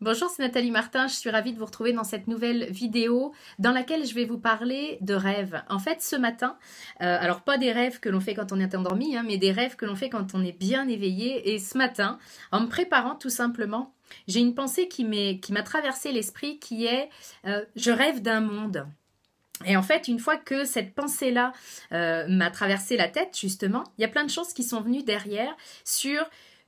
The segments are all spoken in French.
Bonjour, c'est Nathalie Martin, je suis ravie de vous retrouver dans cette nouvelle vidéo dans laquelle je vais vous parler de rêves. En fait, ce matin, alors pas des rêves que l'on fait quand on est endormi, mais des rêves que l'on fait quand on est bien éveillé. Et ce matin, en me préparant tout simplement, j'ai une pensée qui m'a traversé l'esprit qui est je rêve d'un monde. Et en fait, une fois que cette pensée-là m'a traversé la tête, justement, il y a plein de choses qui sont venues derrière sur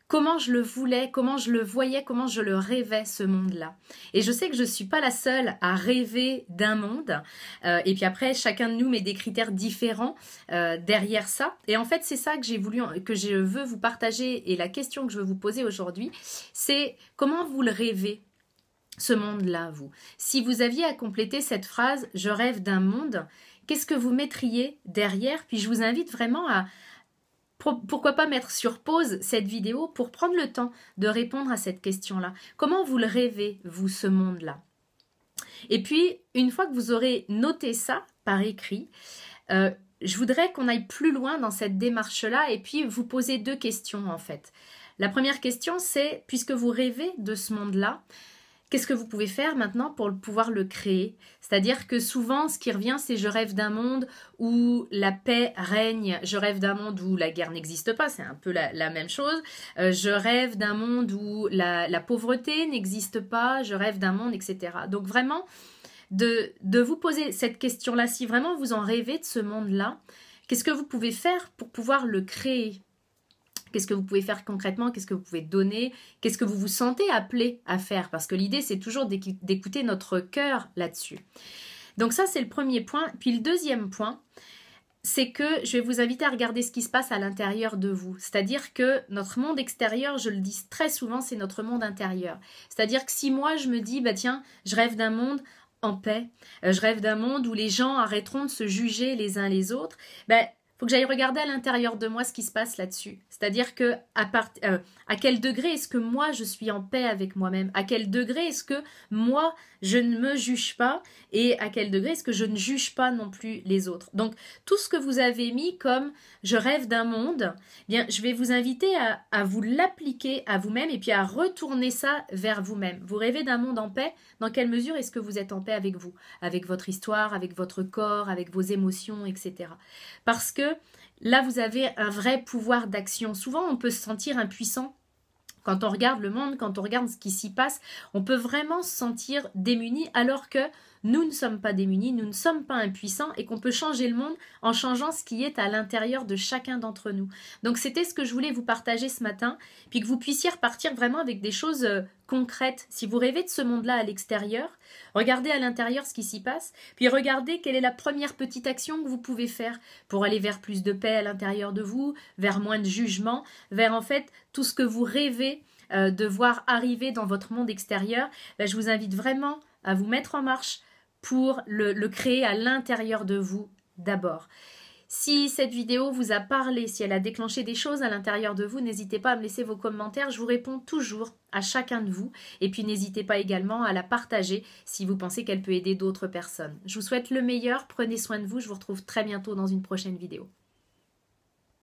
comment je le voulais, comment je le voyais, comment je le rêvais, ce monde-là. Et je sais que je ne suis pas la seule à rêver d'un monde. Et puis après, chacun de nous met des critères différents derrière ça. Et en fait, c'est ça que que je veux vous partager. Et la question que je veux vous poser aujourd'hui, c'est comment vous le rêvez, ce monde-là, vous. Si vous aviez à compléter cette phrase « Je rêve d'un monde », qu'est-ce que vous mettriez derrière? Puis je vous invite vraiment à, pourquoi pas mettre sur pause cette vidéo pour prendre le temps de répondre à cette question-là. Comment vous le rêvez, vous, ce monde-là? Et puis, une fois que vous aurez noté ça par écrit, je voudrais qu'on aille plus loin dans cette démarche-là et puis vous poser deux questions, en fait. La première question, c'est, puisque vous rêvez de ce monde-là, qu'est-ce que vous pouvez faire maintenant pour pouvoir le créer? C'est-à-dire que souvent, ce qui revient, c'est je rêve d'un monde où la paix règne, je rêve d'un monde où la guerre n'existe pas, c'est un peu la même chose. Je rêve d'un monde où la pauvreté n'existe pas, je rêve d'un monde, etc. Donc vraiment, de vous poser cette question-là, si vraiment vous en rêvez de ce monde-là, qu'est-ce que vous pouvez faire pour pouvoir le créer? Qu'est-ce que vous pouvez faire concrètement? Qu'est-ce que vous pouvez donner? Qu'est-ce que vous vous sentez appelé à faire? Parce que l'idée, c'est toujours d'écouter notre cœur là-dessus. Donc ça, c'est le premier point. Puis le deuxième point, c'est que je vais vous inviter à regarder ce qui se passe à l'intérieur de vous. C'est-à-dire que notre monde extérieur, je le dis très souvent, c'est notre monde intérieur. C'est-à-dire que si moi, je me dis, bah tiens, je rêve d'un monde en paix, je rêve d'un monde où les gens arrêteront de se juger les uns les autres, ben, faut que j'aille regarder à l'intérieur de moi ce qui se passe là-dessus. C'est-à-dire que à quel degré est-ce que moi je suis en paix avec moi-même? À quel degré est-ce que moi je ne me juge pas? Et à quel degré est-ce que je ne juge pas non plus les autres? Donc tout ce que vous avez mis comme je rêve d'un monde, eh bien je vais vous inviter à vous l'appliquer à vous-même et puis à retourner ça vers vous-même. Vous rêvez d'un monde en paix? Dans quelle mesure est-ce que vous êtes en paix avec vous? Avec votre histoire, avec votre corps, avec vos émotions, etc. Parce que là, vous avez un vrai pouvoir d'action. Souvent, on peut se sentir impuissant quand on regarde le monde, quand on regarde ce qui s'y passe. On peut vraiment se sentir démuni alors que nous ne sommes pas démunis, nous ne sommes pas impuissants et qu'on peut changer le monde en changeant ce qui est à l'intérieur de chacun d'entre nous. Donc c'était ce que je voulais vous partager ce matin, puis que vous puissiez repartir vraiment avec des choses concrètes. Si vous rêvez de ce monde-là à l'extérieur, regardez à l'intérieur ce qui s'y passe, puis regardez quelle est la première petite action que vous pouvez faire pour aller vers plus de paix à l'intérieur de vous, vers moins de jugement, vers en fait tout ce que vous rêvez de voir arriver dans votre monde extérieur. Ben, je vous invite vraiment à vous mettre en marche pour le créer à l'intérieur de vous d'abord. Si cette vidéo vous a parlé, si elle a déclenché des choses à l'intérieur de vous, n'hésitez pas à me laisser vos commentaires. Je vous réponds toujours à chacun de vous. Et puis n'hésitez pas également à la partager si vous pensez qu'elle peut aider d'autres personnes. Je vous souhaite le meilleur. Prenez soin de vous. Je vous retrouve très bientôt dans une prochaine vidéo.